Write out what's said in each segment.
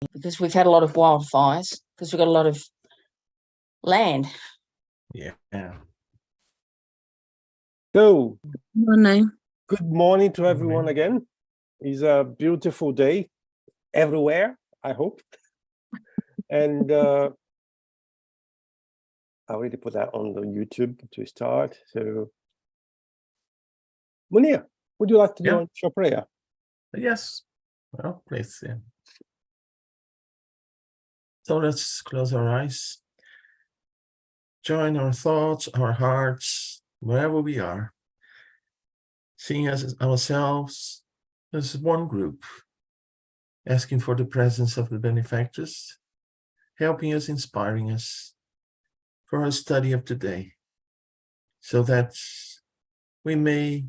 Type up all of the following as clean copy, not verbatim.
because we've had a lot of wildfires, because we've got a lot of land. Yeah. So, Morning. good morning to everyone again. It's a beautiful day everywhere, I hope. And I already put that on the YouTube to start. So, Munir, would you like to do a short prayer? Yes. Well, please. So let's close our eyes. Join our thoughts, our hearts, wherever we are. Seeing us ourselves as one group, asking for the presence of the benefactors, helping us, inspiring us for our study of today, so that we may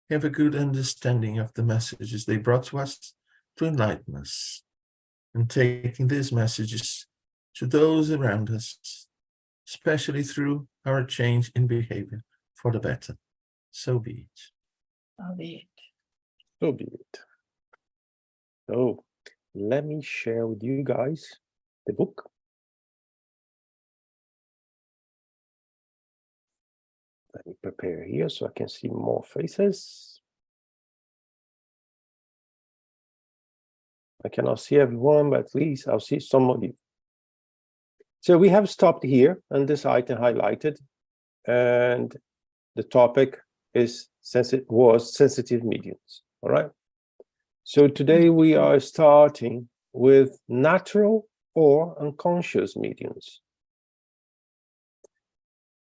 have a good understanding of the messages they brought to us to enlighten us, and taking these messages to those around us, especially through our change in behavior for the better. So be it. So be it. So be it. So, let me share with you guys the book. Let me prepare here so I can see more faces. I cannot see everyone, but at least I'll see some of you. So we have stopped here and this item highlighted, and the topic is sensitive mediums. All right. So today we are starting with natural or unconscious mediums.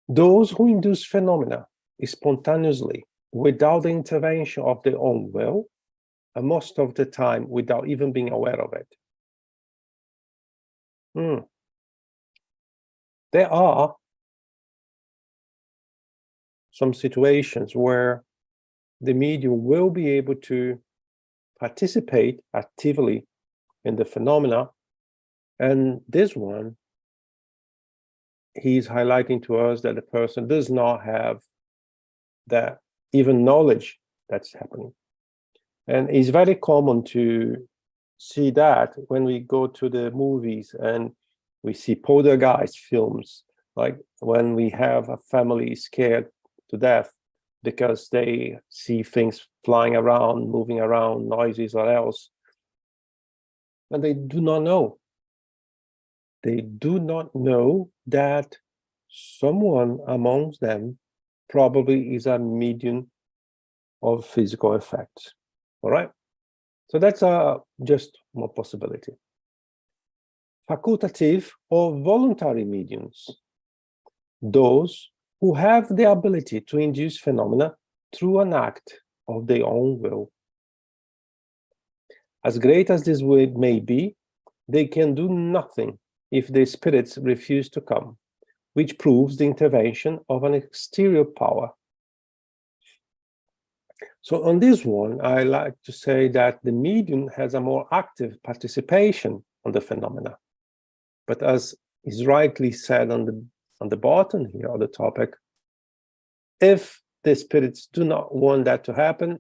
Those who induce phenomena spontaneously without the intervention of their own will, and most of the time without even being aware of it. There are some situations where the medium will be able to participate actively in the phenomena, and this one, he's highlighting to us that the person does not have that even knowledge that's happening. And it's very common to see that when we go to the movies and we see poltergeist films, like when we have a family scared to death because they see things flying around, moving around, noises or else, and they do not know. They do not know that someone amongst them probably is a medium of physical effects. All right? So that's just one possibility. Facultative or voluntary mediums. Those who have the ability to induce phenomena through an act of their own will. As great as this will may be, they can do nothing if the spirits refuse to come, which proves the intervention of an exterior power. So on this one, I like to say that the medium has a more active participation on the phenomena. But as is rightly said on the bottom here of the topic, if the spirits do not want that to happen,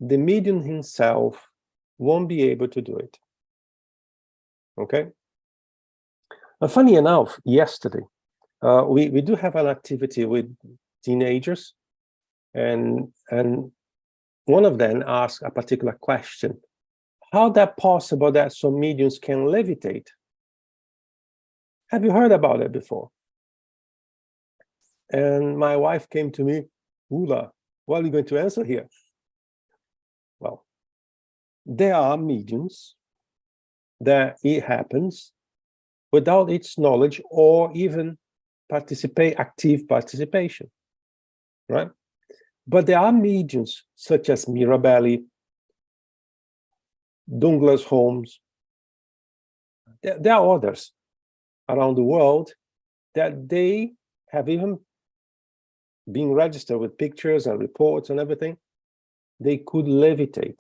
the medium himself won't be able to do it. Okay? And funny enough, yesterday, we do have an activity with teenagers, and one of them asked a particular question: how that possible that some mediums can levitate? Have you heard about it before? And my wife came to me, Ula, what are you going to answer here? Well, there are mediums that it happens without its knowledge or even active participation, right? But there are mediums such as Mirabelli, Douglas Holmes. There are others around the world that they have even been registered with pictures and reports and everything. They could levitate.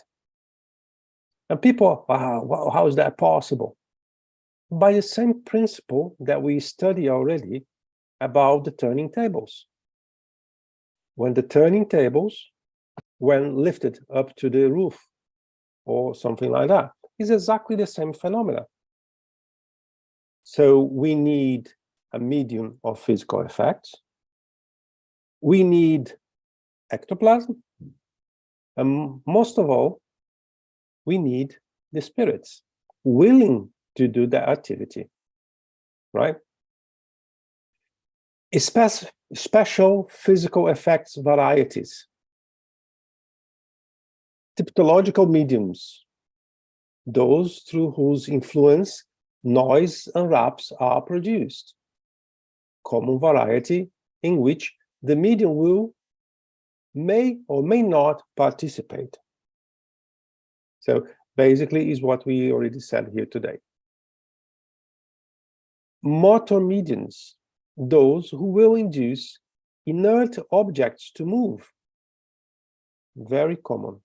And people, wow, how is that possible? By the same principle that we study already about the turning tables. When the turning tables, when lifted up to the roof or something like that, is exactly the same phenomena. So we need a medium of physical effects. We need ectoplasm. And most of all, we need the spirits willing to do the activity, right? Special physical effects varieties. Typological mediums, those through whose influence noise and raps are produced. Common variety in which the medium may or may not participate. So basically is what we already said here today. Motor mediums, those who will induce inert objects to move. Very common.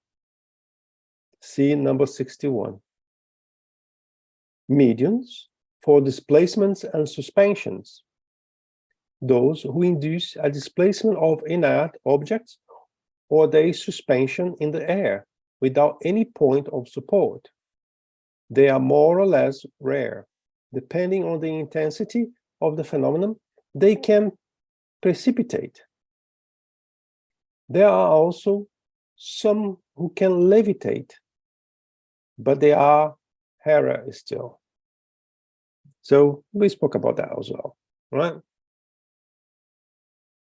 See number 61. Mediums for displacements and suspensions, those who induce a displacement of inert objects or their suspension in the air without any point of support. They are more or less rare. Depending on the intensity of the phenomenon, they can precipitate. There are also some who can levitate, but they are rarer still. So we spoke about that as well, right?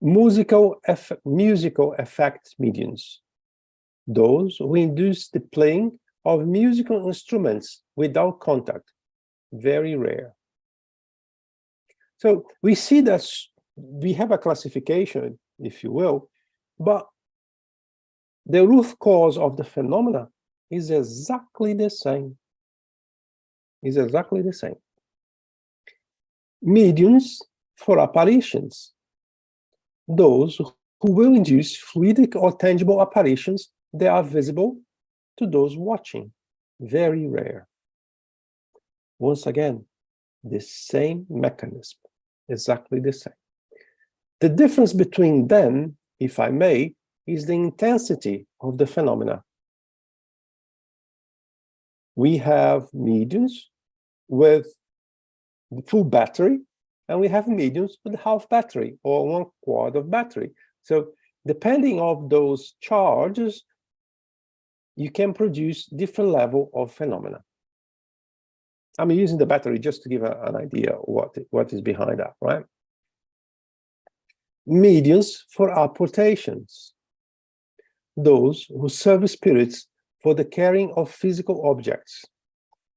Musical effects mediums, those who induce the playing of musical instruments without contact, very rare. So we see that we have a classification, if you will, but the root cause of the phenomena is exactly the same. Is exactly the same. Mediums for apparitions, those who will induce fluidic or tangible apparitions that are visible to those watching, very rare. Once again, the same mechanism, exactly the same. The difference between them, if I may, is the intensity of the phenomena. We have mediums with full battery, and we have mediums with half battery or 1/4 of battery. So depending on those charges, you can produce different level of phenomena. I'm using the battery just to give an idea of what is behind that, right? Mediums for apportations, those who serve spirits for the carrying of physical objects,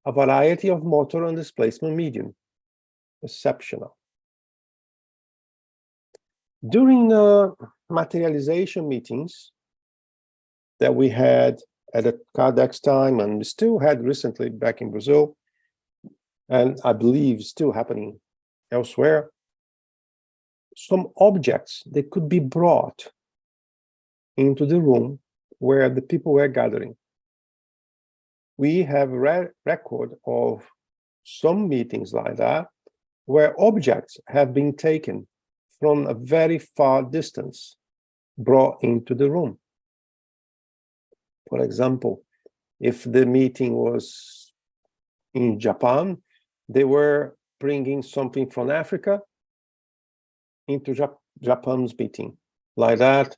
a variety of motor and displacement medium, exceptional. During the materialization meetings that we had at the Kardec's time, and we still had recently back in Brazil, and I believe still happening elsewhere, some objects that could be brought into the room where the people were gathering. We have a record of some meetings like that, where objects have been taken from a very far distance, brought into the room. For example, if the meeting was in Japan, they were bringing something from Africa into Japan's meeting. Like that,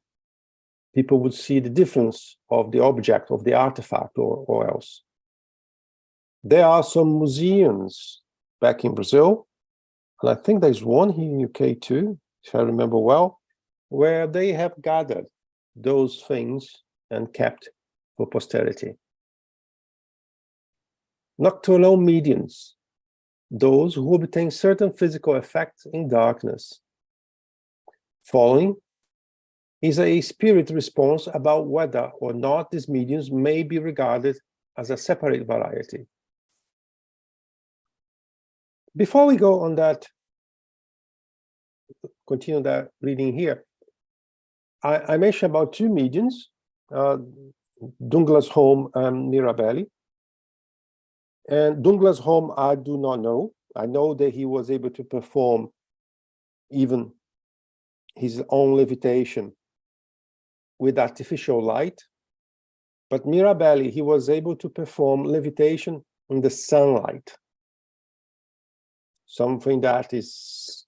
people would see the difference of the object, of the artifact, or else. There are some museums back in Brazil, and I think there's one here in UK too, if I remember well, where they have gathered those things and kept for posterity. Nocturnal mediums, those who obtain certain physical effects in darkness. Following is a spirit response about whether or not these mediums may be regarded as a separate variety. Before we go on that, continue that reading here, I mentioned about two mediums, Douglas Home and Mirabelli. And Douglas Home, I do not know. I know that he was able to perform even his own levitation with artificial light. But Mirabelli, he was able to perform levitation in the sunlight, something that is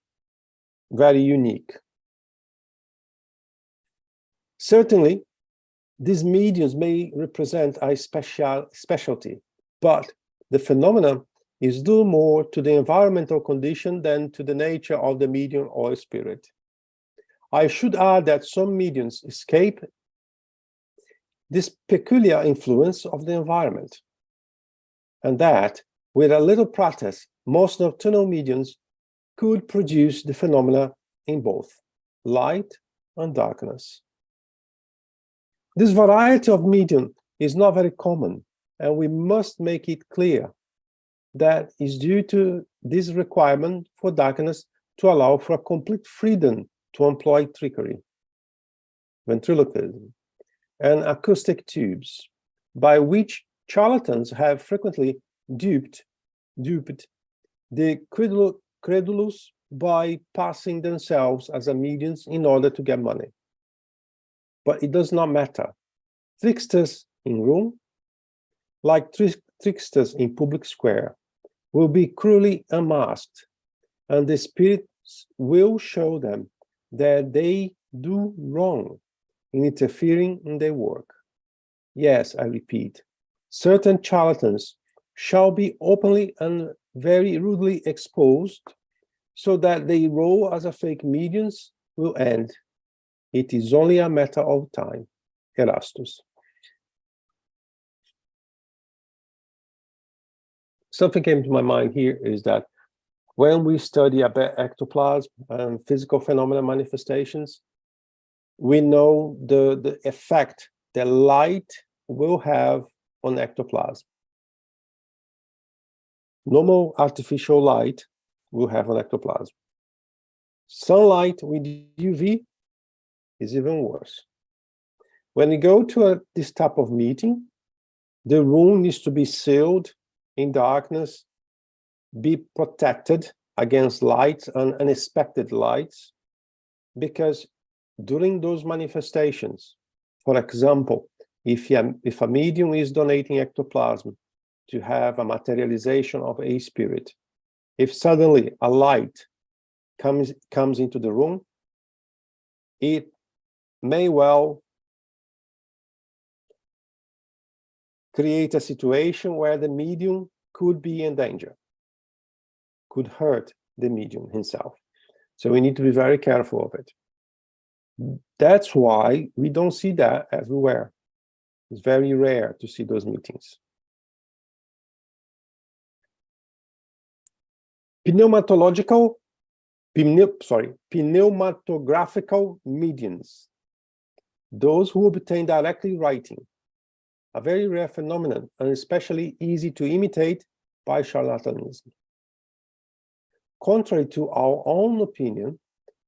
very unique. Certainly, these mediums may represent a specialty, but the phenomenon is due more to the environmental condition than to the nature of the medium or spirit. I should add that some mediums escape this peculiar influence of the environment, and that with a little practice, most nocturnal mediums could produce the phenomena in both light and darkness. This variety of medium is not very common, and we must make it clear that is due to this requirement for darkness to allow for a complete freedom to employ trickery, ventriloquism, and acoustic tubes, by which charlatans have frequently duped the credulous by passing themselves as a mediums in order to get money. But it does not matter. Tricksters in Rome, like tricksters in public square, will be cruelly unmasked, and the spirits will show them that they do wrong in interfering in their work. Yes, I repeat, certain charlatans shall be openly and very rudely exposed, so that their role as a fake mediums will end. It is only a matter of time. Erastus. Something came to my mind here is that when we study about ectoplasm and physical phenomena manifestations, we know the effect that light will have on ectoplasm. Normal artificial light will have on ectoplasm. Sunlight with UV is even worse. When you go to this type of meeting, the room needs to be sealed in darkness, be protected against lights and unexpected lights, because during those manifestations, for example, if a medium is donating ectoplasm to have a materialization of a spirit, if suddenly a light comes into the room, it may well create a situation where the medium could be in danger, could hurt the medium himself. So we need to be very careful of it. That's why we don't see that everywhere. It's very rare to see those meetings. Pneumatographical mediums, those who obtain directly writing, a very rare phenomenon and especially easy to imitate by charlatanism. Contrary to our own opinion,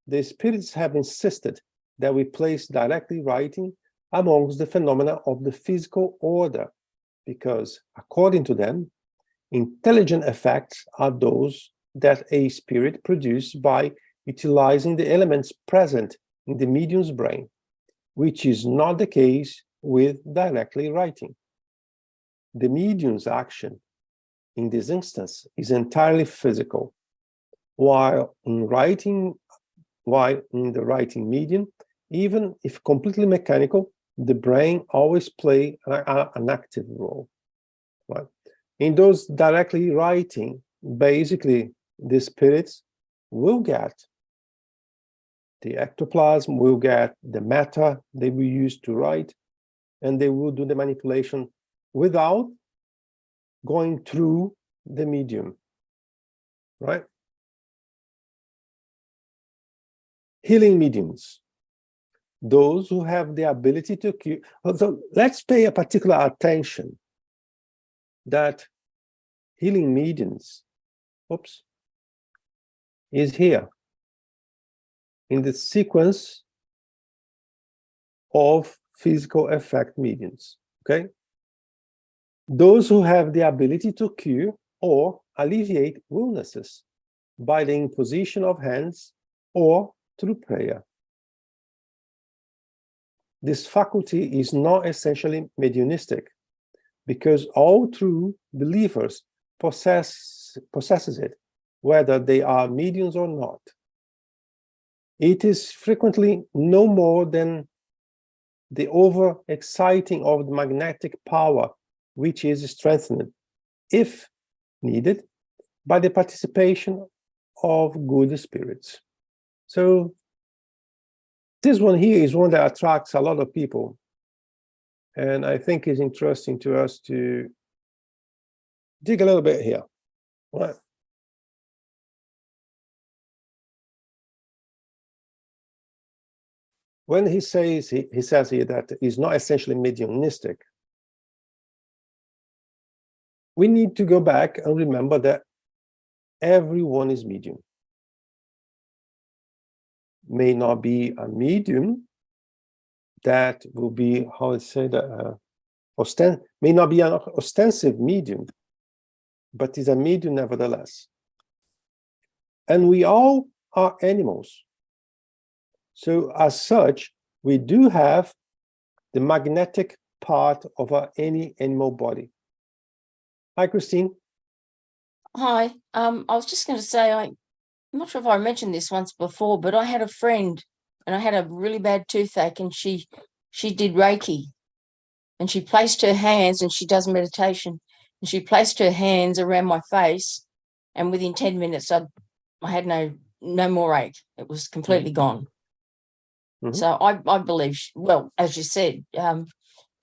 the spirits have insisted that we place directly writing amongst the phenomena of the physical order, because according to them, intelligent effects are those that a spirit produces by utilizing the elements present in the medium's brain, which is not the case with directly writing. The medium's action in this instance is entirely physical, while in the writing medium, even if completely mechanical, the brain always plays an active role. Right? In those directly writing, basically the spirits will get the ectoplasm, will get the matter they will use to write, and they will do the manipulation without going through the medium, right? Healing mediums, those who have the ability to cure. So let's pay a particular attention that healing mediums, is here in the sequence of physical effect mediums, okay? Those who have the ability to cure or alleviate illnesses by the imposition of hands or through prayer. This faculty is not essentially mediumistic, because all true believers possesses it, whether they are mediums or not. It is frequently no more than the over-exciting of the magnetic power, which is strengthened, if needed, by the participation of good spirits. So this one here is one that attracts a lot of people, and I think is interesting to us to dig a little bit here. Right. When he says here that he's not essentially mediumistic, we need to go back and remember that everyone is medium. May not be a medium that will be, how I say that, may not be an ostensive medium, but is a medium nevertheless. And we all are animals. So as such, we do have the magnetic part of any animal body. Hi, Christine. Hi. I was just going to say, I'm not sure if I mentioned this once before, but I had a friend and I had a really bad toothache, and she did Reiki, and she placed her hands, and she does meditation, and she placed her hands around my face, and within 10 minutes, I had no more ache. It was completely gone. Mm-hmm. So I believe, well, as you said,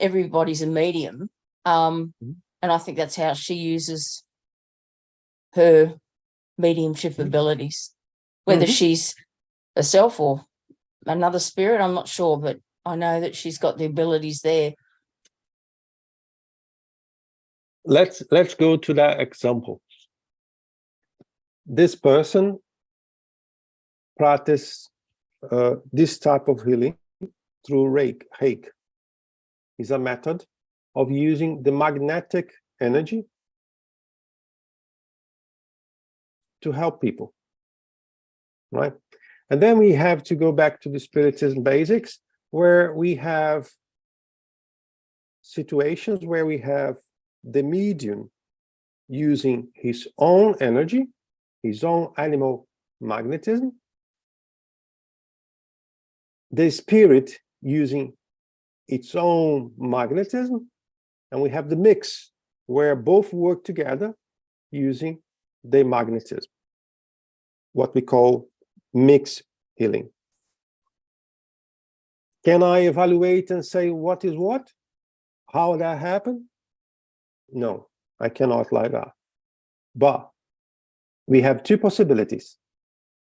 everybody's a medium. And I think that's how she uses her mediumship abilities. Whether she's herself or another spirit, I'm not sure, but I know that she's got the abilities there. Let's go to that example. This person practiced this type of healing through Reiki. Is a method of using the magnetic energy to help people, right? And then we have to go back to the Spiritism basics, where we have situations where we have the medium using his own energy, his own animal magnetism, the spirit using its own magnetism, and we have the mix where both work together using the magnetism, what we call mixed healing. Can I evaluate and say what is what? How that happened? No, I cannot like that. But we have two possibilities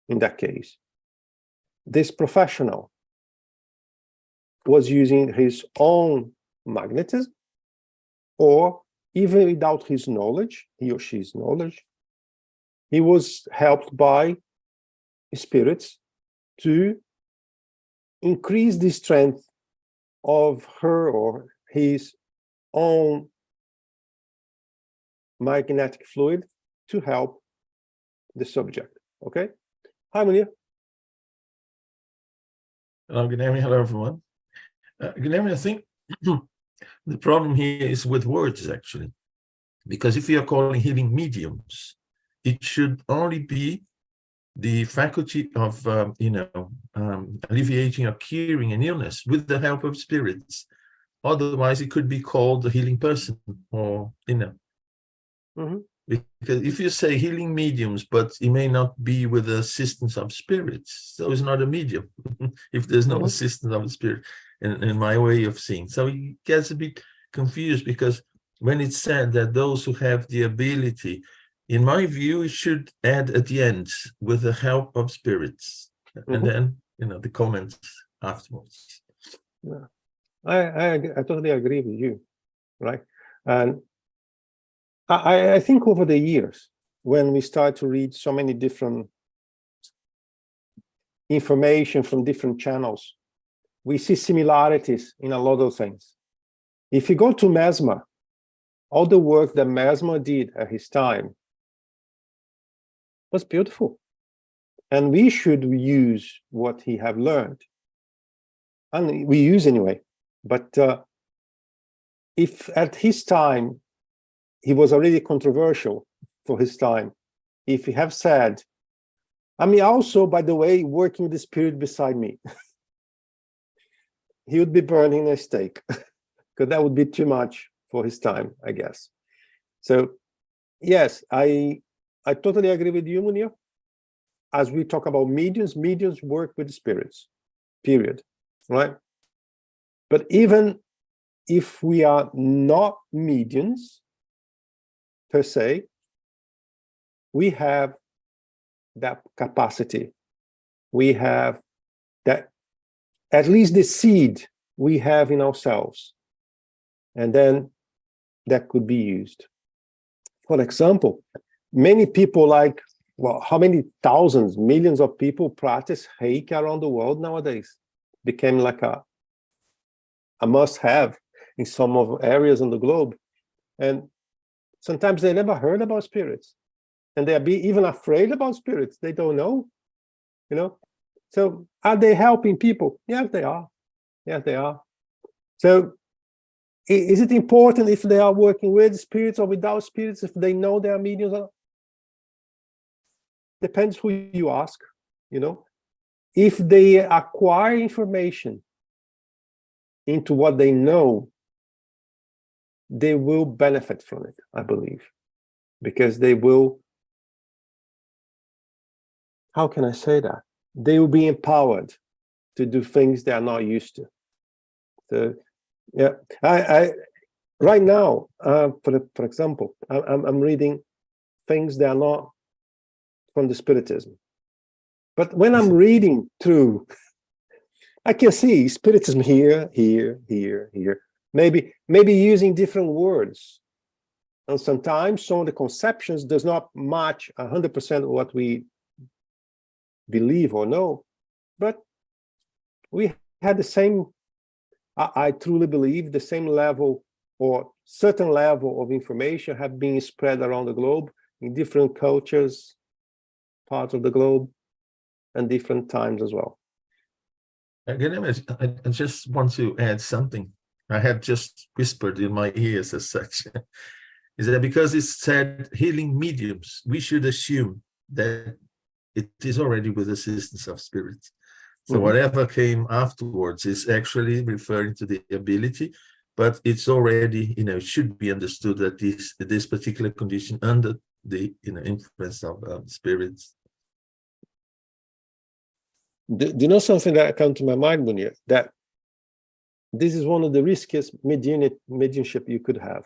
in that case. This professional was using his own magnetism, or even without his knowledge, he or she's knowledge, he was helped by spirits to increase the strength of her or his own magnetic fluid to help the subject. Okay? Hi, Munir. Hello, Guilherme. Hello, everyone. Guilherme, I think the problem here is with words, actually, because if we are calling healing mediums, it should only be the faculty of, alleviating or curing an illness with the help of spirits. Otherwise, it could be called a healing person, or, because if you say healing mediums, but it may not be with the assistance of spirits, so it's not a medium if there's no assistance of the spirit, in my way of seeing. So it gets a bit confused, because when it's said that those who have the ability, in my view, it should add at the end with the help of spirits, and then the comments afterwards. Yeah. I totally agree with you, right? And I think over the years, when we start to read so many different information from different channels, we see similarities in a lot of things. If you go to Mesmer, all the work that Mesmer did at his time was beautiful. And we should use what he have learned. And we use anyway. But if at his time, he was already controversial for his time, if he have said, I mean, also, by the way, working with the spirit beside me, he would be burning a stake, because that would be too much for his time, I guess. So, yes, I totally agree with you, Munir. As we talk about mediums, mediums work with spirits, period, right? But even if we are not mediums per se, we have that capacity. We have that, at least the seed we have in ourselves. And then that could be used. For example, many people like, well, how many thousands, millions of people practice Reiki around the world nowadays? Became like a must-have in some of areas on the globe. And sometimes they never heard about spirits. And they're even afraid about spirits. They don't know, you know? So are they helping people? Yes, they are. Yes, they are. So is it important if they are working with spirits or without spirits, if they know they are mediums? Depends who you ask, you know? If they acquire information into what they know, they will benefit from it, I believe, because they will, how can I say that? They will be empowered to do things they are not used to. So, yeah, I right now, for example, I'm reading things that are not from the Spiritism. But when I'm reading through, I can see Spiritism here, here, here, here. Maybe using different words. And sometimes some of the conceptions does not match 100% what we believe or know. But we had the same, I truly believe, the same level or certain level of information have been spread around the globe in different cultures, parts of the globe, and different times as well. Again, I just want to add something. I had just whispered in my ears as such. Is that because it said healing mediums, we should assume that it is already with assistance of spirits. So whatever came afterwards is actually referring to the ability, but it's already, should be understood that this particular condition under the influence of spirits. Do you know something that came to my mind, Munir? That this is one of the riskiest mediumship you could have,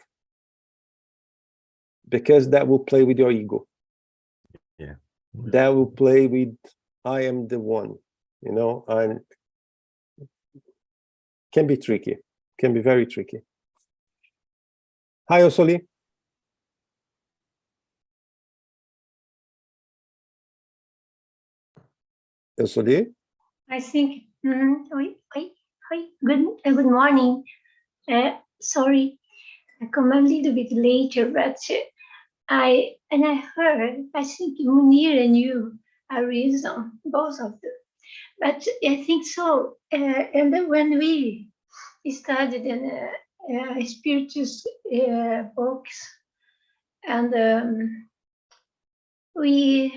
because that will play with your ego. Yeah, that will play with I am the one, and can be tricky, can be very tricky. Hi, Osoli. Osoli? I think, good morning. Sorry, I come a little bit later, but I heard, I think Munir and you are reason, both of them. But I think so. And then when we studied in spiritual books, and we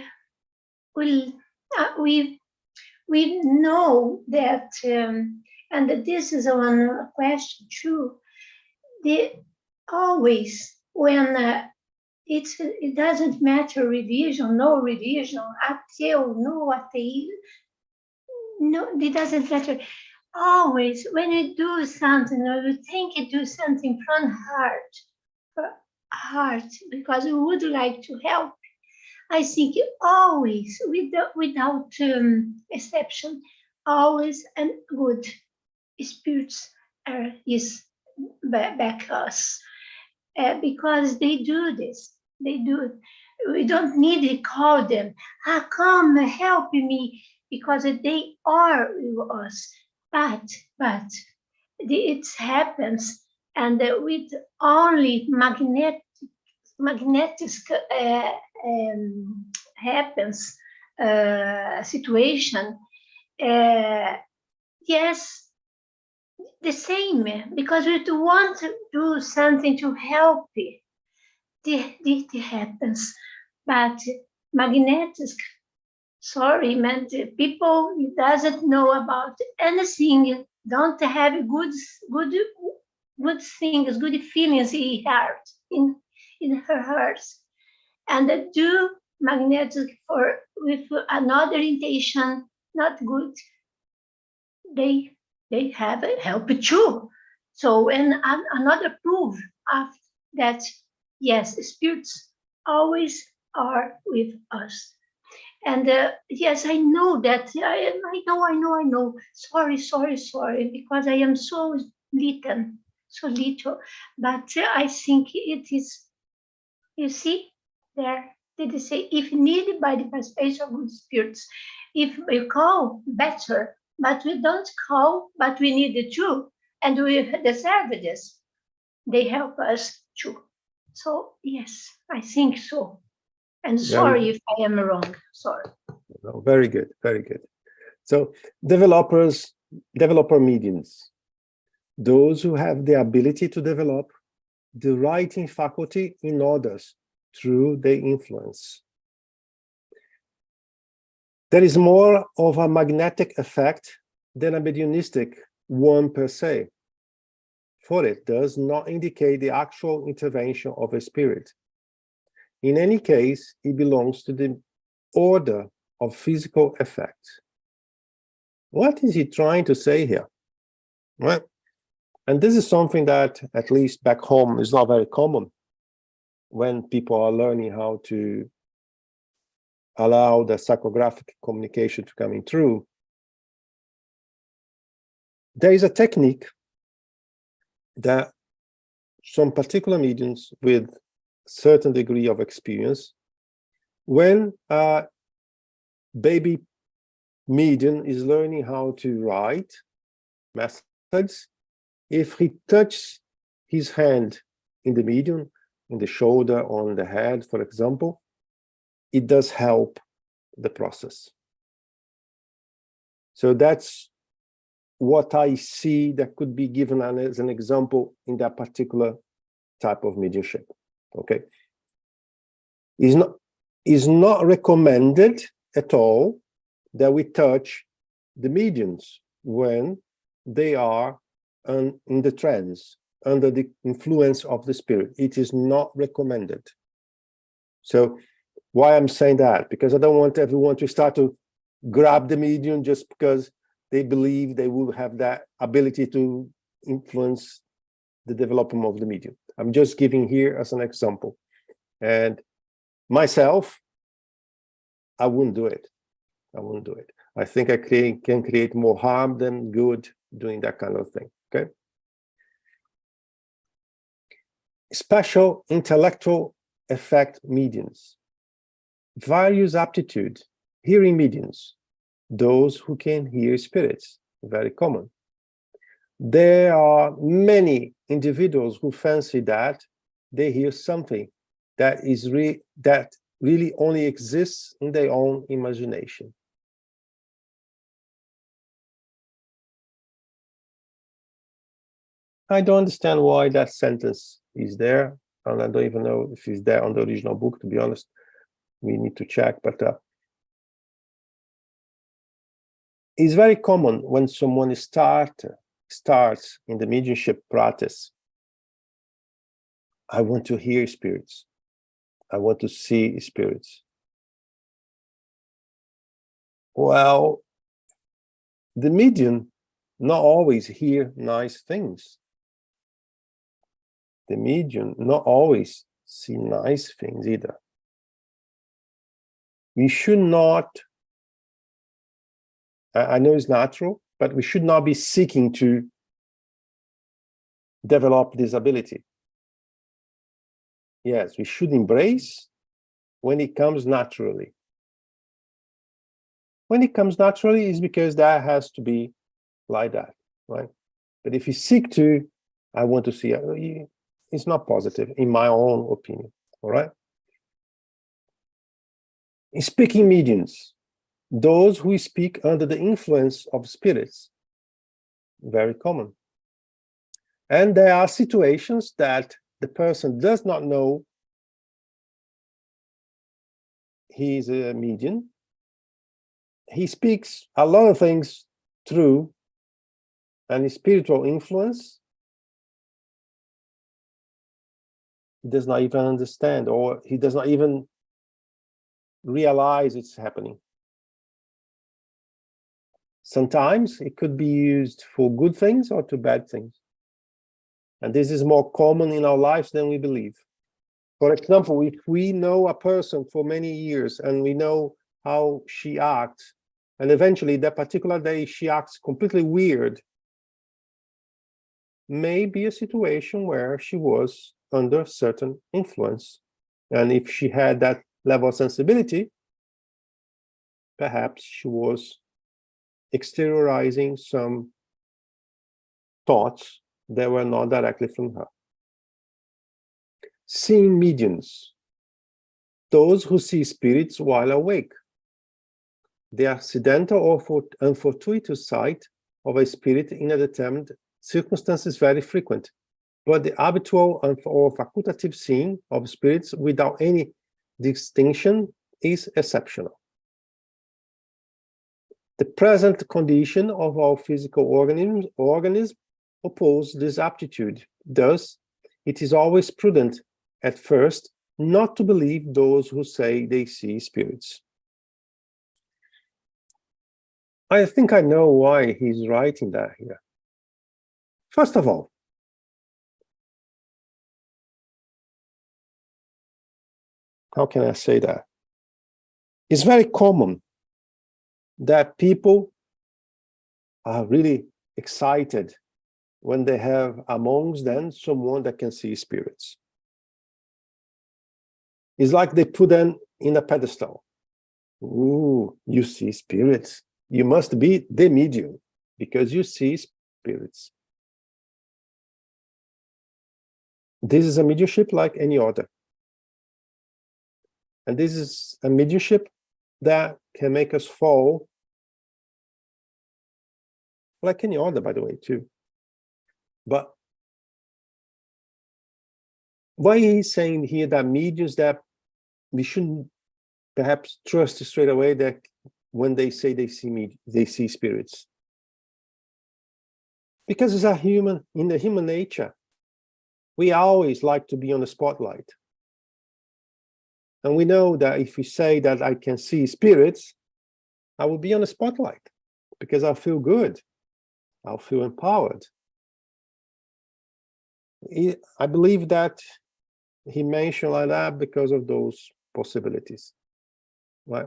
know that, and this is one question too. Always when it doesn't matter religion, no religion, ateo, no atheism, no, it doesn't matter. Always when you do something or you think you do something from heart, because you would like to help, I think always, without exception, always and good spirits is back us, because they do this. They do. We don't need to call them. Come help me, because they are with us. But it happens, and with only magnetic happens situation. Yes, the same, because we do want to do something to help it. It happens. But magnetic, sorry, man, the people doesn't know about anything, don't have good things, good feelings in heart, in her heart. And they do magnetic for with another intention, not good. They have help too. So and another proof of that, yes, spirits always are with us. And yes, I know that. I know. Sorry, because I am so little. But I think it is. You see, there did it say if needed by the participation of good spirits, if we call, better, but we don't call, but we need the two, and we deserve this. They help us too. So yes, I think so. And sorry if I am wrong. Sorry. No, very good, very good. So developer mediums, those who have the ability to develop the writing faculty in others through their influence. There is more of a magnetic effect than a mediumistic one per se, for it does not indicate the actual intervention of a spirit. In any case, it belongs to the order of physical effects. What is he trying to say here? Well, and this is something that, at least back home, is not very common when people are learning how to allow the psychographic communication to come in through. There is a technique that some particular mediums with certain degree of experience, when a baby medium is learning how to write messages, if he touches his hand in the medium, in the shoulder or on the head, for example, it does help the process. So that's what I see that could be given as an example in that particular type of mediumship. Okay, is not recommended at all that we touch the mediums when they are in the trance, under the influence of the spirit. It is not recommended. So why I'm saying that? Because I don't want everyone to start to grab the medium just because they believe they will have that ability to influence the development of the medium. I'm just giving here as an example. And myself, I wouldn't do it. I wouldn't do it. I think I can create more harm than good doing that kind of thing. Okay. Special intellectual effect mediums. Various aptitude, hearing mediums, those who can hear spirits, very common. There are many individuals who fancy that they hear something that is really only exists in their own imagination. I don't understand why that sentence is there, and I don't even know if it's there on the original book, to be honest. We need to check, but it's very common when someone starts in the mediumship practice. I want to hear spirits. I want to see spirits. Well, the medium not always hear nice things. The medium not always see nice things either. We should not, I know it's natural, but we should not be seeking to develop this ability. Yes, we should embrace when it comes naturally. When it comes naturally, it's because that has to be like that, right? But if you seek to, I want to see, it's not positive, in my own opinion, all right? In speaking mediums, those who speak under the influence of spirits, very common. And there are situations that the person does not know he is a medium. He speaks a lot of things through any spiritual influence. He does not even understand, or he does not even realize it's happening. Sometimes it could be used for good things or to bad things. And this is more common in our lives than we believe. For example, if we know a person for many years and we know how she acts, and eventually that particular day she acts completely weird, may be a situation where she was under certain influence. And if she had that level of sensibility, perhaps she was exteriorizing some thoughts that were not directly from her. Seeing mediums, those who see spirits while awake. The accidental or unfortuitous sight of a spirit in a determined circumstance is very frequent, but the habitual or facultative seeing of spirits without any distinction is exceptional. The present condition of our physical organism opposes this aptitude. Thus, it is always prudent at first not to believe those who say they see spirits. I think I know why he's writing that here. First of all, how can I say that? It's very common that people are really excited when they have amongst them someone that can see spirits. It's like they put them in a pedestal. Ooh, you see spirits. You must be the medium because you see spirits. This is a mediumship like any other. And this is a mediumship that can make us fall like any other, by the way, too. But why he's saying here that mediums that we shouldn't perhaps trust straight away that when they say they see spirits? Because it's in the human nature. We always like to be on the spotlight. And we know that if we say that I can see spirits, I will be on the spotlight because I'll feel good. I'll feel empowered. I believe that he mentioned like that because of those possibilities. Right?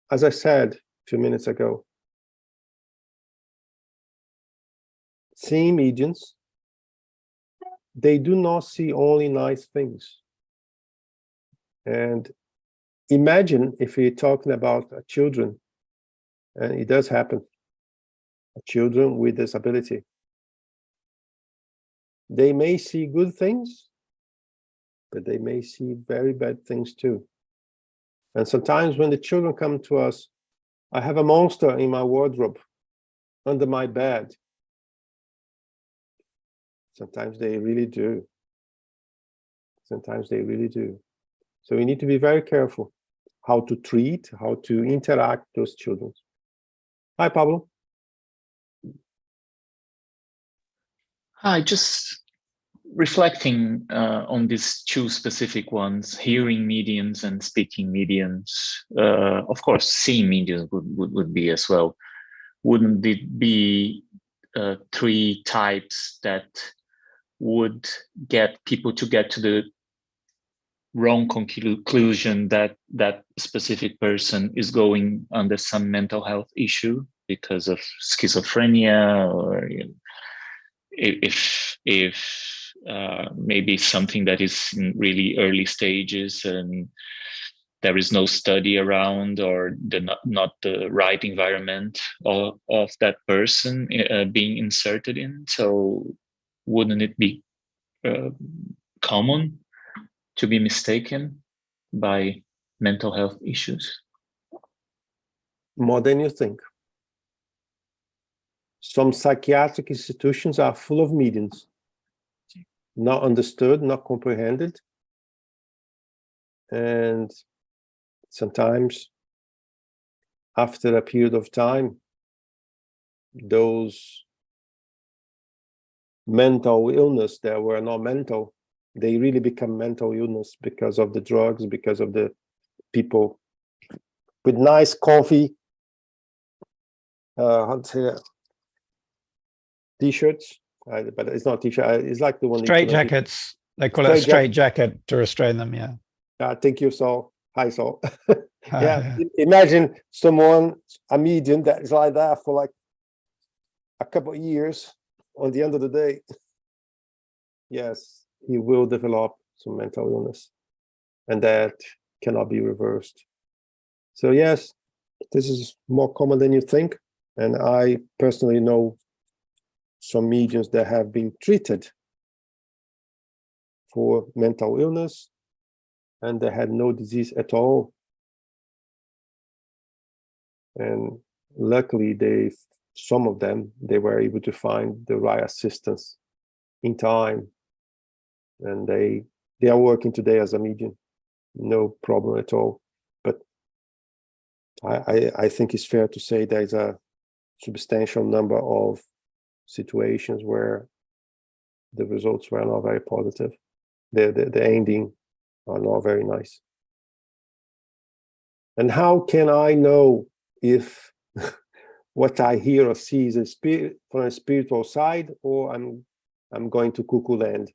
As I said a few minutes ago, seeing mediums, they do not see only nice things. And imagine if we're talking about children, and it does happen, children with disability. They may see good things, but they may see very bad things too. And sometimes when the children come to us, I have a monster in my wardrobe, under my bed. Sometimes they really do. Sometimes they really do. So we need to be very careful how to treat, how to interact with those children. Hi, Pablo. Hi, just reflecting on these two specific ones, hearing mediums and speaking mediums. Of course, seeing mediums would be as well. Wouldn't it be three types that would get people to get to the wrong conclusion that that specific person is going under some mental health issue because of schizophrenia, or if maybe something that is in really early stages and there is no study around, or not the right environment of that person being inserted in. So wouldn't it be common to be mistaken by mental health issues? More than you think. some psychiatric institutions are full of mediums, not understood, not comprehended. And sometimes after a period of time, those mental illness that were not mental, they really become mental illness because of the drugs, because of the people with nice coffee, how to say that, t-shirts, but it's not t-shirt, it's like the one Straight jackets. They call it a Straight straight jacket to restrain them. Yeah. thank you, Saul. Hi, Saul. Yeah. Imagine someone, a medium that is like that for like a couple of years. On the end of the day, yes, he will develop some mental illness, and that cannot be reversed. So yes, this is more common than you think. And I personally know some mediums that have been treated for mental illness and they had no disease at all. And luckily some of them, they were able to find the right assistance in time. And they are working today as a medium, no problem at all. But I think it's fair to say there's a substantial number of situations where the results were not very positive. The ending are not very nice. And how can I know if what I hear or see is a spirit from a spiritual side, or I'm going to cuckoo land?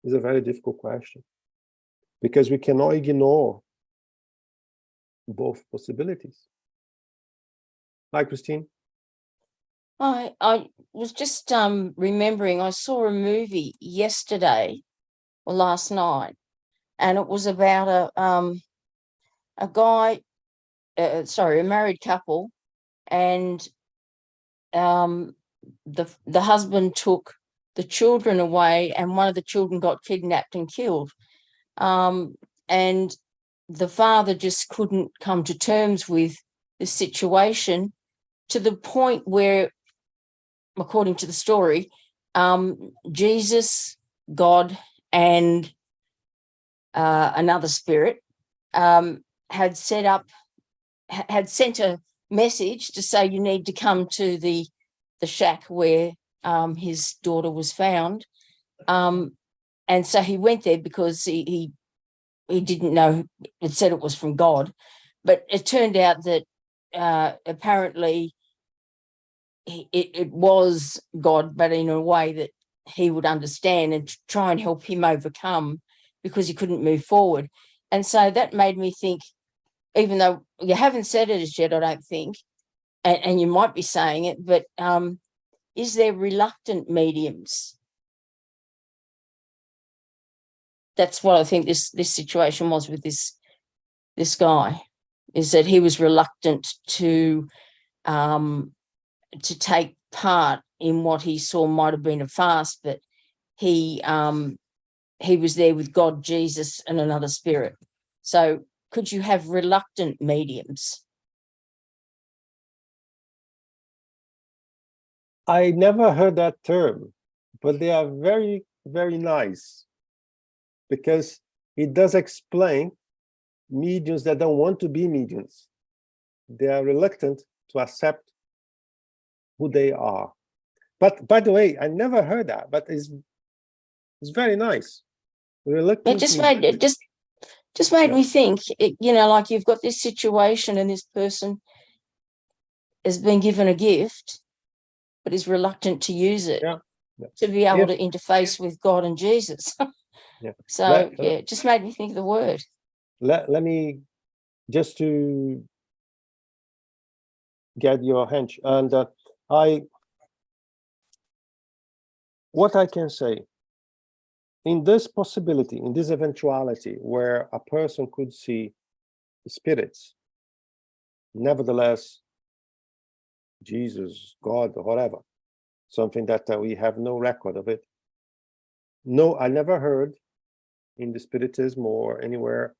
It's a very difficult question, because we cannot ignore both possibilities. Hi, Christine. I was just remembering I saw a movie yesterday or last night, and it was about a guy, a married couple, and the husband took the children away, and one of the children got kidnapped and killed. And the father just couldn't come to terms with the situation, to the point where, according to the story, Jesus, God, and another spirit had sent a message to say, you need to come to the shack where his daughter was found. And so he went there because he didn't know, it said it was from God, but it turned out that apparently it was God, but in a way that he would understand and try and help him overcome, because he couldn't move forward. And so that made me think, even though you haven't said it as yet, I don't think, and you might be saying it, but is there reluctant mediums? That's what I think this situation was with this guy, is that he was reluctant to take part in what he saw might have been a fast, but he was there with God, Jesus, and another spirit. So could you have reluctant mediums? I never heard that term, but they are very, very nice, because it does explain mediums that don't want to be mediums. They are reluctant to accept who they are. But by the way, I never heard that, but it's very nice. Reluctant. It just made me think, like you've got this situation and this person has been given a gift, but is reluctant to use it to be able to interface with God and Jesus. So it just made me think of the word. Let me, just to get your hunch, and what I can say, in this possibility, in this eventuality where a person could see spirits, nevertheless, Jesus, God, or whatever, something that we have no record of it. No, I never heard in the Spiritism or anywhere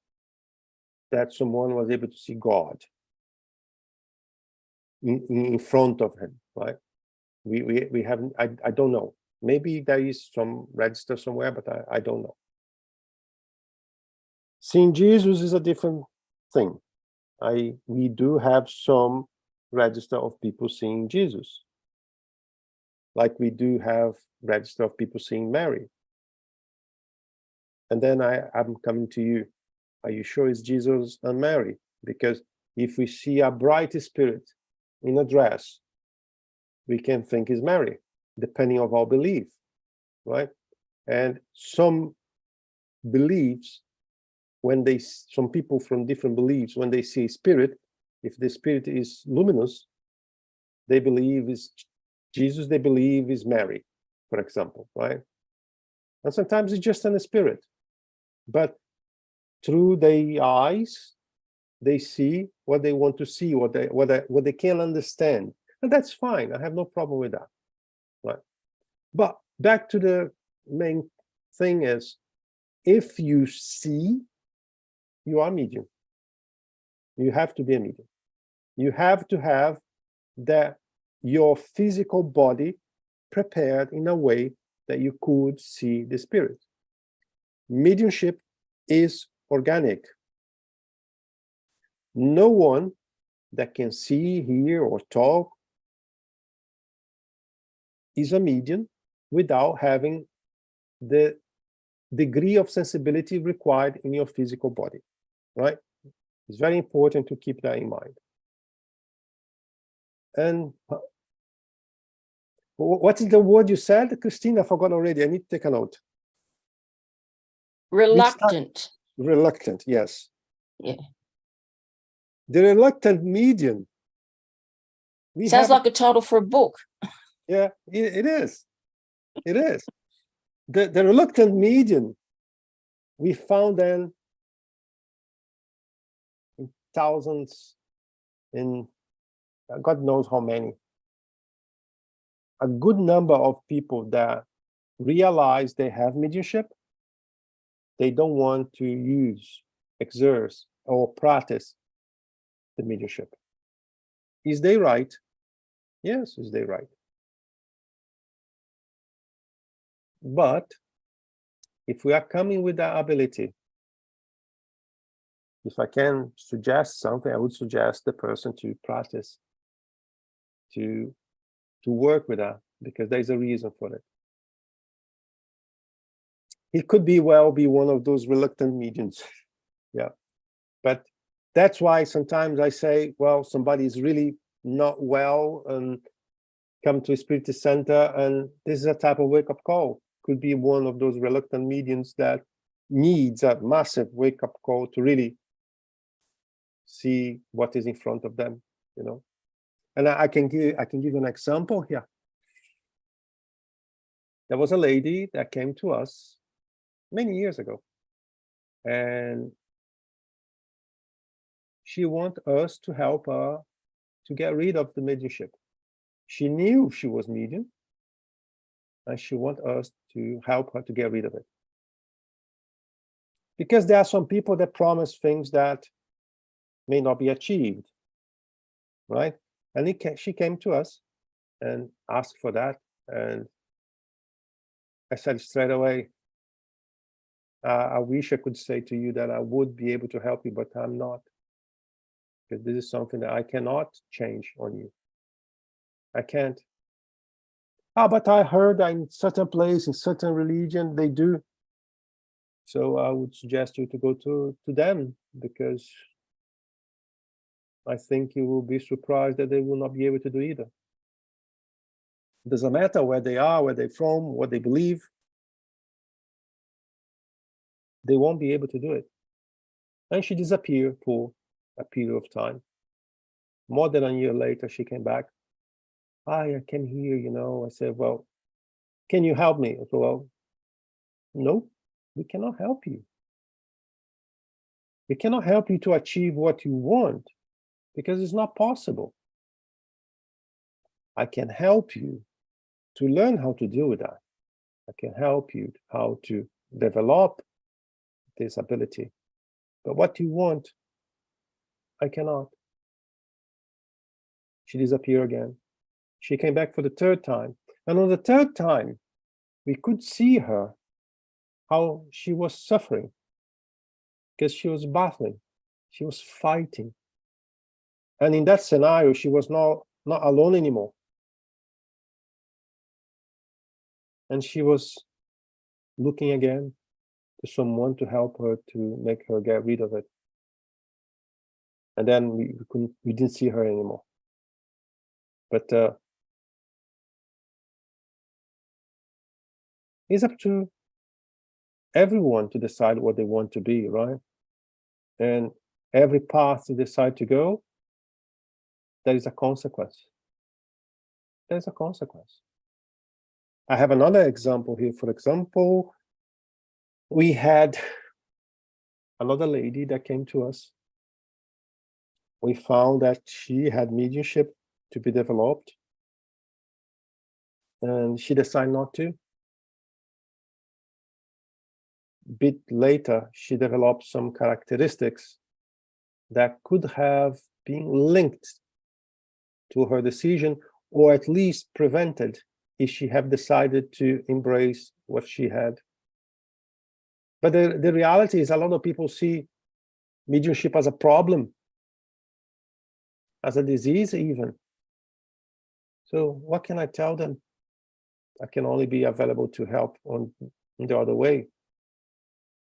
that someone was able to see God. in front of him, right? We haven't, I don't know. Maybe there is some register somewhere, but I don't know. Seeing Jesus is a different thing. We do have some register of people seeing Jesus, like we do have register of people seeing Mary. And then I'm coming to you. Are you sure it's Jesus and Mary? Because if we see a bright spirit in a dress, we can think it's Mary, depending on our belief, right? And some beliefs, some people from different beliefs, when they see spirit, if the spirit is luminous, they believe is Jesus, they believe is Mary, for example, right? And sometimes it's just in the spirit, but through their eyes, they see what they want to see, what they can understand, and that's fine. I have no problem with that, right? But back to the main thing is, if you see, you are medium. You have to be a medium. You have to have your physical body prepared in a way that you could see the spirit. Mediumship is organic. No one that can see, hear, or talk is a medium without having the degree of sensibility required in your physical body, right? It's very important to keep that in mind. And what is the word you said, Christine? I forgot already. I need to take a note. Reluctant. Reluctant, yes. Yeah. The reluctant medium. Sounds like a title for a book. Yeah, it is. It is. The reluctant medium, we found them in thousands, in God knows how many. A good number of people that realize they have mediumship, they don't want to use, exert, or practice the mediumship. Is they right? Yes, is they right? But if we are coming with that ability, if I can suggest something, I would suggest the person to practice, to work with that, because there's a reason for it. He could be one of those reluctant mediums. Yeah. But that's why sometimes I say, well, somebody is really not well and come to a spirit center, and this is a type of wake-up call. Could be one of those reluctant mediums that needs a massive wake-up call to really see what is in front of them, you know. And I can give an example here. There was a lady that came to us many years ago, and she wanted us to help her to get rid of the mediumship. She knew she was medium, and she wanted us to help her to get rid of it. Because there are some people that promise things that may not be achieved, right? And she came to us and asked for that, and I said straight away, I wish I could say to you that I would be able to help you, but I'm not. Because this is something that I cannot change on you. I can't. But I heard that in certain place, in certain religion, they do. So I would suggest you to go to them, because I think you will be surprised that they will not be able to do either. It doesn't matter where they are, where they're from, what they believe. They won't be able to do it. And she disappeared for a period of time. More than a year later, she came back. Hi, I came here, you know. I said, well, can you help me? I said, well, no, we cannot help you. We cannot help you to achieve what you want, because it's not possible. I can help you to learn how to deal with that. I can help you how to develop this ability. But what you want, I cannot. She disappeared again. She came back for the third time. And on the third time, we could see her, how she was suffering, because she was battling, she was fighting. And in that scenario, she was not alone anymore. And she was looking again to someone to help her to make her get rid of it. And then we didn't see her anymore. But it's up to everyone to decide what they want to be, right? And every path you decide to go, there is a consequence. There's a consequence. I have another example here. For example, we had another lady that came to us. We found that she had mediumship to be developed, and she decided not to. A bit later, she developed some characteristics that could have been linked to her decision, or at least prevented if she had decided to embrace what she had. But the reality is, a lot of people see mediumship as a problem, as a disease even. So what can I tell them? I can only be available to help on the other way.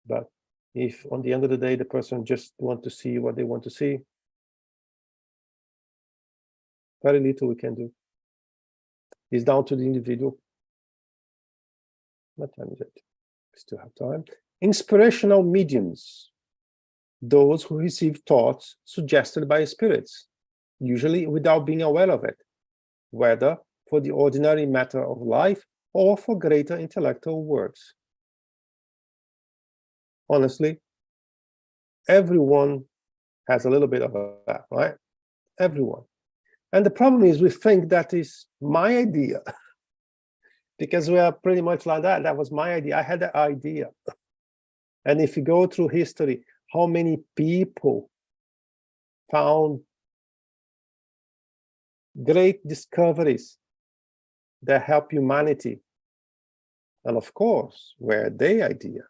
But if on the end of the day, the person just wants to see what they want to see, very little we can do. It's down to the individual. What time is it? We still have time. Inspirational mediums, those who receive thoughts suggested by spirits, usually without being aware of it, whether for the ordinary matter of life or for greater intellectual works. Honestly, everyone has a little bit of that, right? Everyone. And the problem is, we think that is my idea, because we are pretty much like that. That was my idea. I had the idea. And if you go through history, how many people found great discoveries that help humanity? And of course, were their idea.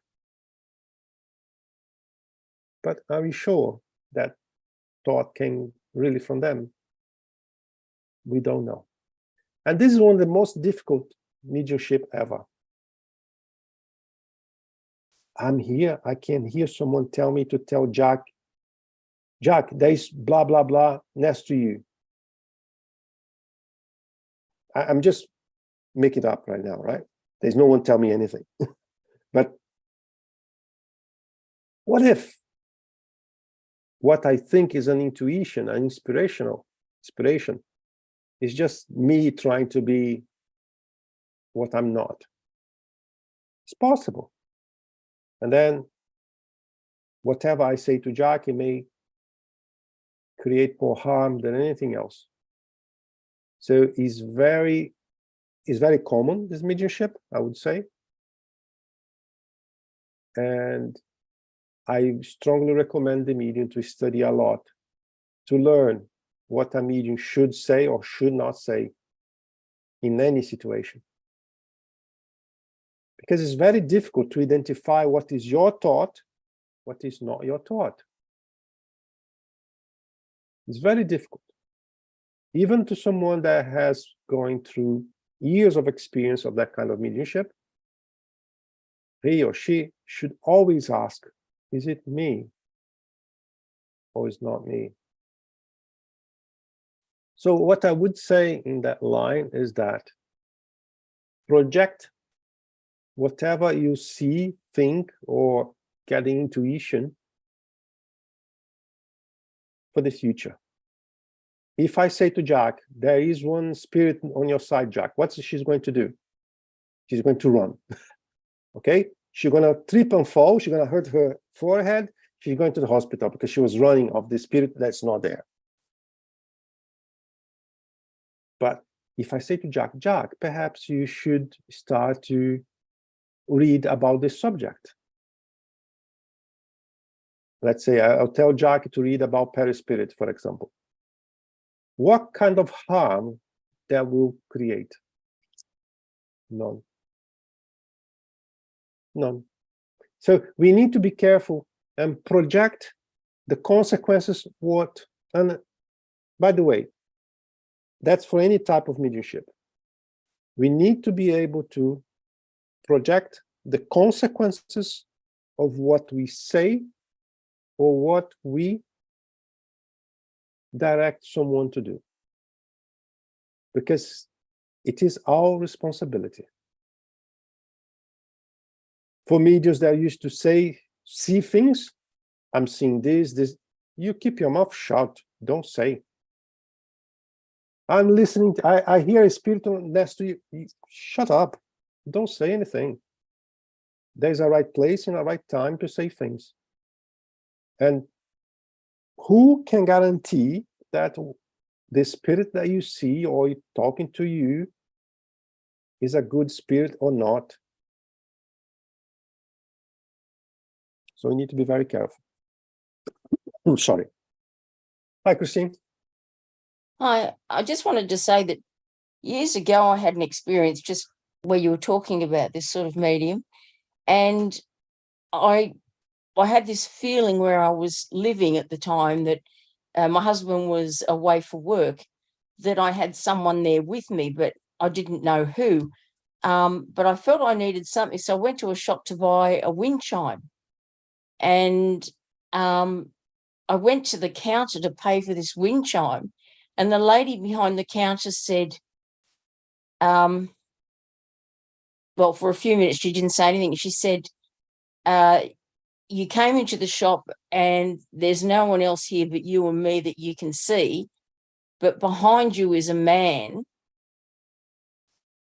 But are we sure that thought came really from them? We don't know. And this is one of the most difficult mediumship ever. I'm here, I can hear someone tell me to tell Jack, there is blah, blah, blah next to you. I'm just making it up right now, right? There's no one tell me anything. But what if what I think is an intuition, an inspiration, is just me trying to be what I'm not? It's possible. And then whatever I say to Jack, it may create more harm than anything else. So it's very common, this mediumship, I would say. And I strongly recommend the medium to study a lot, to learn what a medium should say or should not say in any situation. Because it's very difficult to identify what is your thought, what is not your thought. It's very difficult. Even to someone that has gone through years of experience of that kind of mediumship, he or she should always ask, is it me or is not me? So what I would say in that line is that project whatever you see, think, or get intuition for the future. If I say to Jack, there is one spirit on your side, Jack, what's she's going to do? She's going to run. Okay? She's going to trip and fall. She's going to hurt her forehead. She's going to the hospital because she was running of the spirit that's not there. But if I say to Jack, Jack, perhaps you should start to read about this subject. Let's say I'll tell Jack to read about perispirit, for example. what kind of harm that will create? None. None. So we need to be careful and project the consequences. What, and by the way, that's for any type of mediumship. We need to be able to project the consequences of what we say or what we direct someone to do, because it is our responsibility. For mediums that used to see things, I'm seeing this, you keep your mouth shut, don't say. I'm listening, I hear a spirit next to you, shut up, don't say anything. There's a right place and a right time to say things. And who can guarantee that the spirit that you see or talking to you is a good spirit or not? So we need to be very careful. I'm sorry. Hi, Christine. Hi, I just wanted to say that years ago I had an experience just where you were talking about this sort of medium, and I had this feeling where I was living at the time that my husband was away for work, that I had someone there with me, but I didn't know who. But I felt I needed something, so I went to a shop to buy a wind chime. And I went to the counter to pay for this wind chime, and the lady behind the counter said, well, for a few minutes she didn't say anything. She said, you came into the shop and there's no one else here but you and me that you can see, but behind you is a man,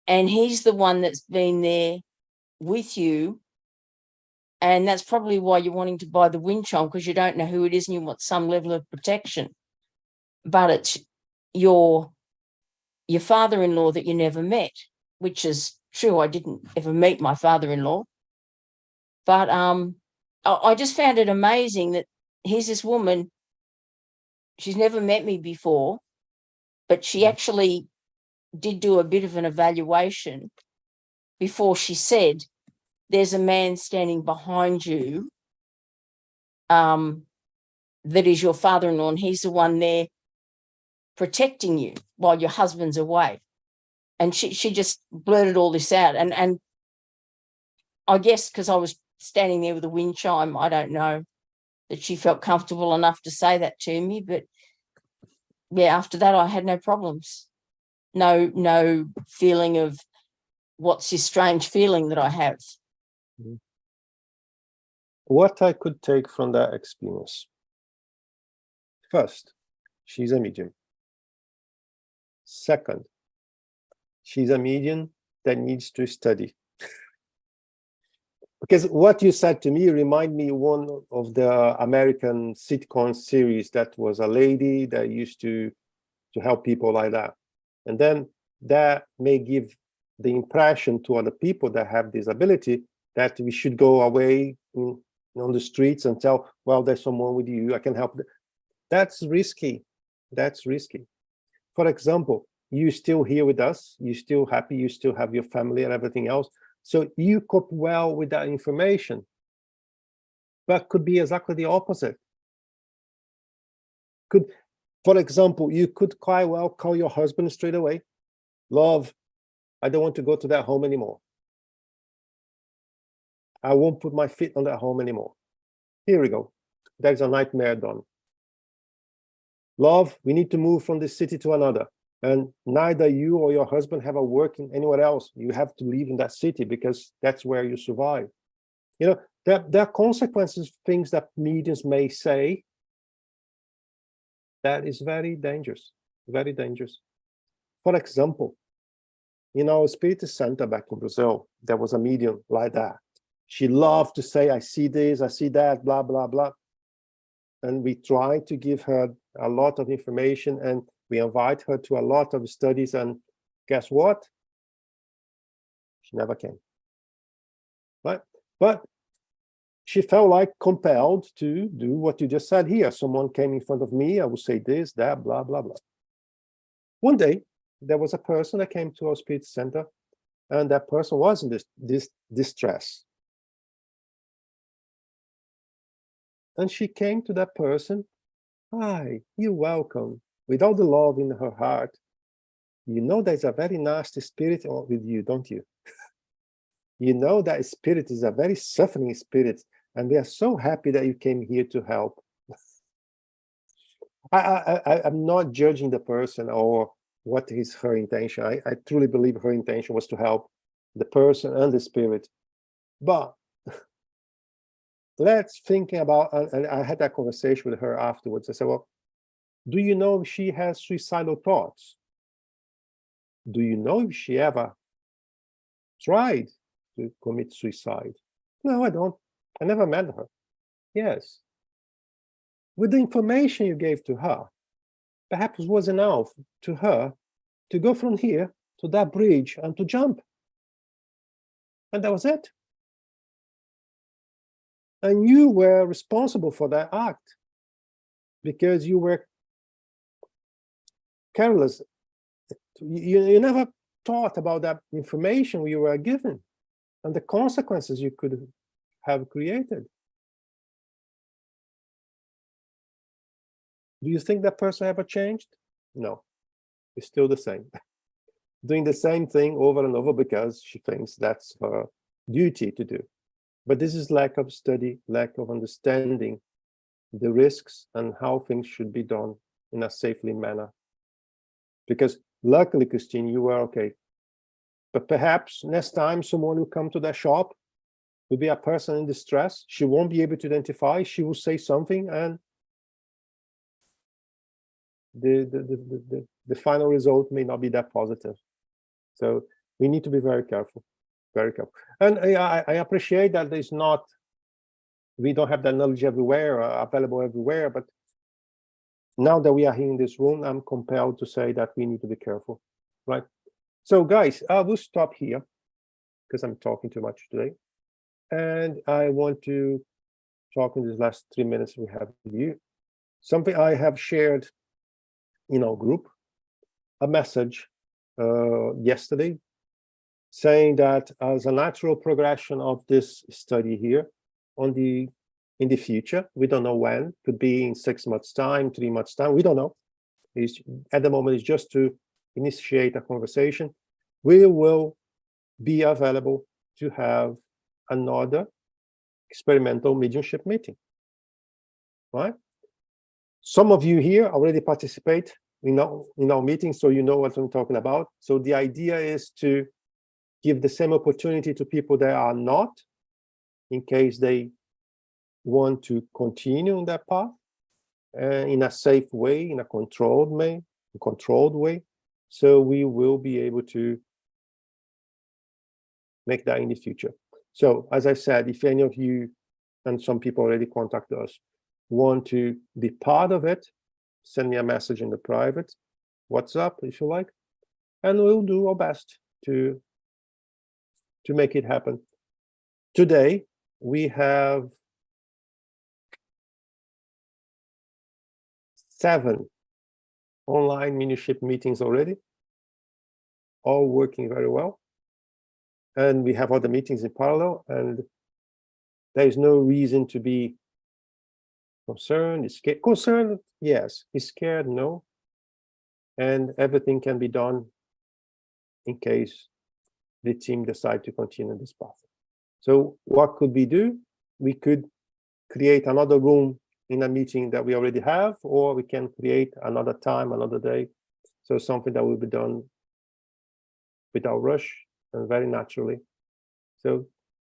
and he's the one that's been there with you, and that's probably why you're wanting to buy the wind chime, because you don't know who it is and you want some level of protection. But it's your father-in-law that you never met, which is true. I didn't ever meet my father-in-law. But I just found it amazing that here's this woman, she's never met me before, but she actually did do a bit of an evaluation before she said, there's a man standing behind you that is your father-in-law, and he's the one there protecting you while your husband's away. And she just blurted all this out. And I guess because I was standing there with a wind chime, I don't know that she felt comfortable enough to say that to me. But yeah, after that, I had no problems. No feeling of what's this strange feeling that I have. What I could take from that experience. First, she's a medium. Second, she's a medium that needs to study. Because what you said to me remind me one of the American sitcom series that was a lady that used to help people like that. And then that may give the impression to other people that have this ability that we should go away on the streets and tell, well, there's someone with you, I can help. That's risky. That's risky. For example, you're still here with us, you're still happy, you still have your family and everything else. So you cope well with that information, but could be exactly the opposite. Could, for example, you could quite well call your husband straight away, love, I don't want to go to that home anymore. I won't put my feet on that home anymore. Here we go. There's a nightmare done. Love, we need to move from this city to another. And neither you or your husband have a work in anywhere else. You have to live in that city because that's where you survive. You know, there are consequences, things that mediums may say that is very dangerous, very dangerous. For example, in our Spirit Center back in Brazil, there was a medium like that. She loved to say, I see this, I see that, blah, blah, blah. And we try to give her a lot of information and we invite her to a lot of studies, and guess what? She never came, right? But she felt like compelled to do what you just said here. Someone came in front of me, I would say this, that, blah, blah, blah. One day, there was a person that came to our spirit center, and that person was in this distress. And she came to that person, "Hi, you're welcome," with all the love in her heart. "You know there's a very nasty spirit with you, don't you? You know that spirit is a very suffering spirit, and we are so happy that you came here to help." I'm not judging the person or what is her intention. I truly believe her intention was to help the person and the spirit. But let's think about, and I had that conversation with her afterwards. I said, well, do you know if she has suicidal thoughts? Do you know if she ever tried to commit suicide? No, I don't. I never met her. Yes. With the information you gave to her, perhaps it was enough to her to go from here to that bridge and to jump. And that was it. And you were responsible for that act because you were careless. You never thought about that information you were given and the consequences you could have created. Do you think that person ever changed? No, it's still the same. Doing the same thing over and over because she thinks that's her duty to do. But this is lack of study, lack of understanding the risks and how things should be done in a safely manner. Because luckily, Christine, you were okay. But perhaps next time someone will come to that shop, will be a person in distress, she won't be able to identify, she will say something, and the final result may not be that positive. So we need to be very careful, very careful. And I appreciate that there's not, we don't have that knowledge everywhere, available everywhere, but now that we are here in this room, I'm compelled to say that we need to be careful, right? So guys, I will stop here because I'm talking too much today. And I want to talk in these last 3 minutes we have with you. Something I have shared in our group, a message yesterday saying that as a natural progression of this study here in the future, we don't know when, could be in 6 months time, 3 months time, we don't know. At the moment, it's just to initiate a conversation. We will be available to have another experimental mediumship meeting, right? Some of you here already participate in our meetings, so you know what I'm talking about. So the idea is to give the same opportunity to people that are not, in case they want to continue on that path in a safe way, in a controlled way. So we will be able to make that in the future. So as I said, if any of you, and some people already contacted us, want to be part of it, send me a message in the private WhatsApp if you like, and we'll do our best to make it happen. Today we have 7 online mediumship meetings already, all working very well. And we have other meetings in parallel, and there is no reason to be concerned. Concerned, yes. Is scared, no. And everything can be done in case the team decide to continue this path. So what could we do? We could create another room in a meeting that we already have, or we can create another time, another day. So something that will be done without rush and very naturally. So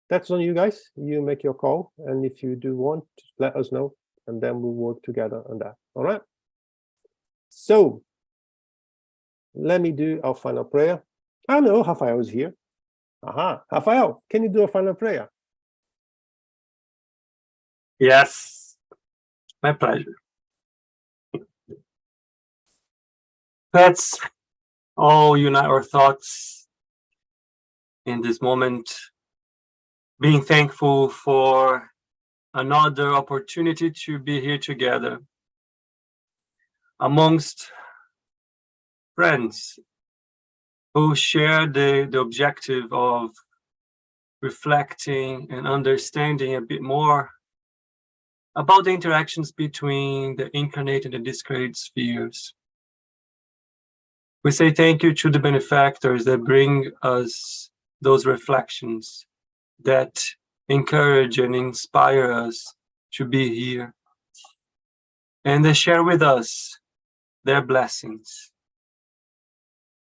that's on you guys. You make your call, and if you do want, let us know, and then we'll work together on that. All right. So let me do our final prayer. I know Rafael is here. Rafael, can you do a final prayer? Yes, my pleasure. Let's all unite our thoughts in this moment, being thankful for another opportunity to be here together amongst friends who share the objective of reflecting and understanding a bit more about the interactions between the incarnate and the discarnate spheres. We say thank you to the benefactors that bring us those reflections, that encourage and inspire us to be here, and they share with us their blessings.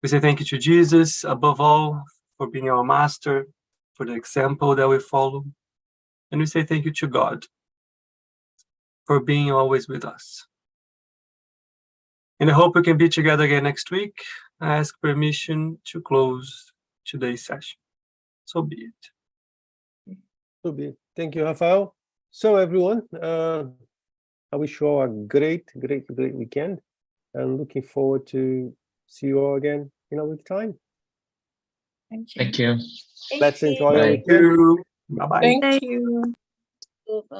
We say thank you to Jesus, above all, for being our master, for the example that we follow. And we say thank you to God for being always with us. And I hope we can be together again next week. I ask permission to close today's session. So be it. So be it. Thank you, Rafael. So everyone, I wish you all a great weekend, and looking forward to see you all again in a week's time. Thank you. Thank you. Let's enjoy our Bye. weekend. Thank you. Bye-bye. Thank you.